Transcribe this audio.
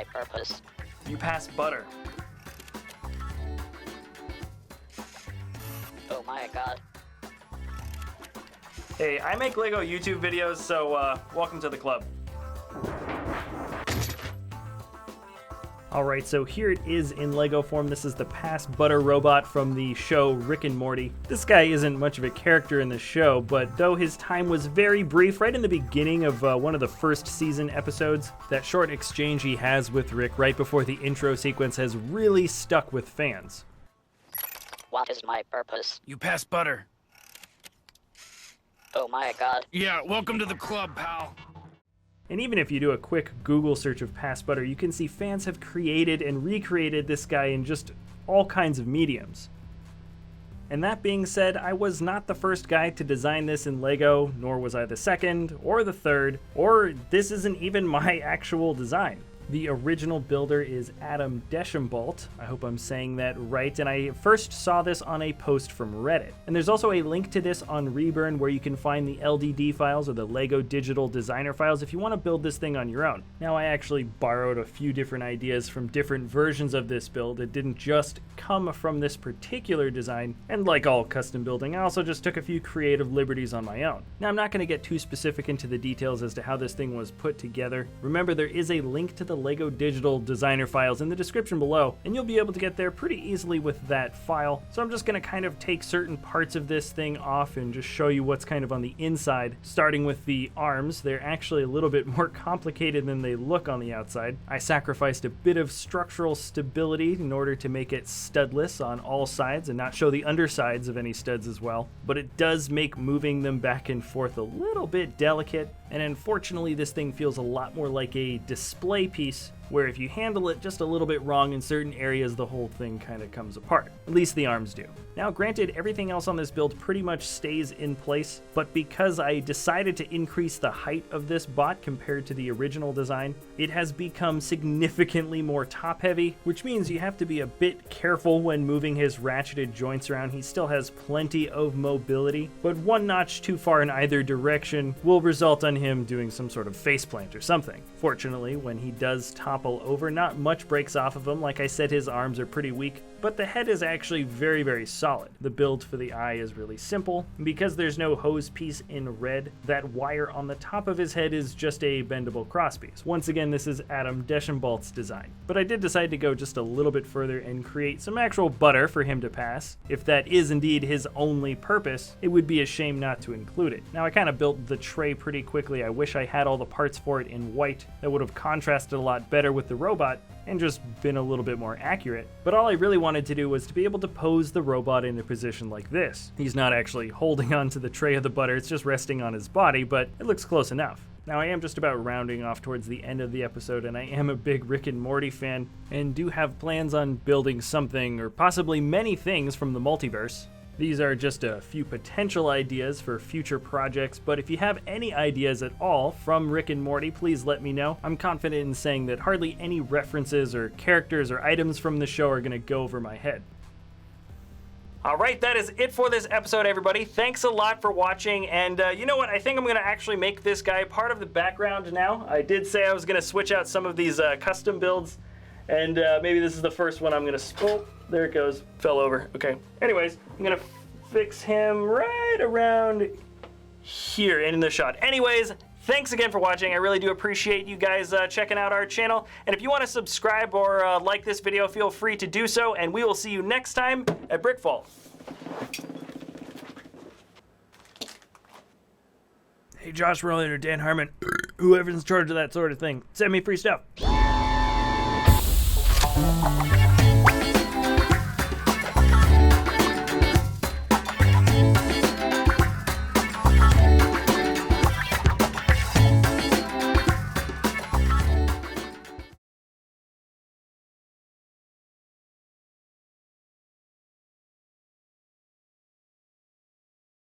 my purpose? You pass butter. Oh my god. Hey, I make Lego YouTube videos, so welcome to the club. Alright, so here it is in Lego form. This is the Pass Butter robot from the show Rick and Morty. This guy isn't much of a character in the show, but though his time was very brief, right in the beginning of one of the first season episodes, that short exchange he has with Rick right before the intro sequence has really stuck with fans. What is my purpose? You pass butter. Oh my god. Yeah, welcome to the club, pal. And even if you do a quick Google search of Pass Butter, you can see fans have created and recreated this guy in just all kinds of mediums. And that being said, I was not the first guy to design this in Lego, nor was I the second, or the third, or this isn't even my actual design. The original builder is Adam Deschambault. I hope I'm saying that right, and I first saw this on a post from Reddit. And there's also a link to this on Reburn where you can find the LDD files or the Lego Digital Designer files if you want to build this thing on your own. Now, I actually borrowed a few different ideas from different versions of this build. It didn't just come from this particular design, and like all custom building, I also just took a few creative liberties on my own. Now, I'm not going to get too specific into the details as to how this thing was put together. Remember, there is a link to the Lego Digital Designer files in the description below, and you'll be able to get there pretty easily with that file. So I'm just going to kind of take certain parts of this thing off and just show you what's kind of on the inside, starting with the arms. They're actually a little bit more complicated than they look on the outside. I sacrificed a bit of structural stability in order to make it studless on all sides and not show the undersides of any studs as well, but it does make moving them back and forth a little bit delicate. And unfortunately, this thing feels a lot more like a display piece, where if you handle it just a little bit wrong in certain areas, the whole thing kind of comes apart. At least the arms do. Now, granted, everything else on this build pretty much stays in place, but because I decided to increase the height of this bot compared to the original design, it has become significantly more top-heavy, which means you have to be a bit careful when moving his ratcheted joints around. He still has plenty of mobility, but one notch too far in either direction will result on him doing some sort of faceplant or something. Fortunately, when he does topple over, not much breaks off of him. Like I said, his arms are pretty weak, but the head is actually very, very solid. The build for the eye is really simple, and because there's no hose piece in red, that wire on the top of his head is just a bendable crosspiece. Once again, this is Adam Deschambault's design, but I did decide to go just a little bit further and create some actual butter for him to pass. If that is indeed his only purpose, it would be a shame not to include it. Now, I kind of built the tray pretty quickly. I wish I had all the parts for it in white. That would have contrasted a lot better with the robot and just been a little bit more accurate. But all I really wanted to do was to be able to pose the robot in a position like this. He's not actually holding onto the tray of the butter, it's just resting on his body, but it looks close enough. Now, I am just about rounding off towards the end of the episode, and I am a big Rick and Morty fan, and do have plans on building something, or possibly many things, from the multiverse. These are just a few potential ideas for future projects, but if you have any ideas at all from Rick and Morty, please let me know. I'm confident in saying that hardly any references or characters or items from the show are going to go over my head. Alright, that is it for this episode, everybody. Thanks a lot for watching, and you know what? I think I'm going to actually make this guy part of the background now. I did say I was going to switch out some of these custom builds, and maybe this is the first one I'm going to... Oh, there it goes. Fell over. Okay. Anyways, I'm going to fix him right around here in the shot. Anyways, thanks again for watching. I really do appreciate you guys checking out our channel. And if you want to subscribe or like this video, feel free to do so. And we will see you next time at BrickVault. Hey, Josh Rowland or Dan Harmon, whoever's in charge of that sort of thing, send me free stuff.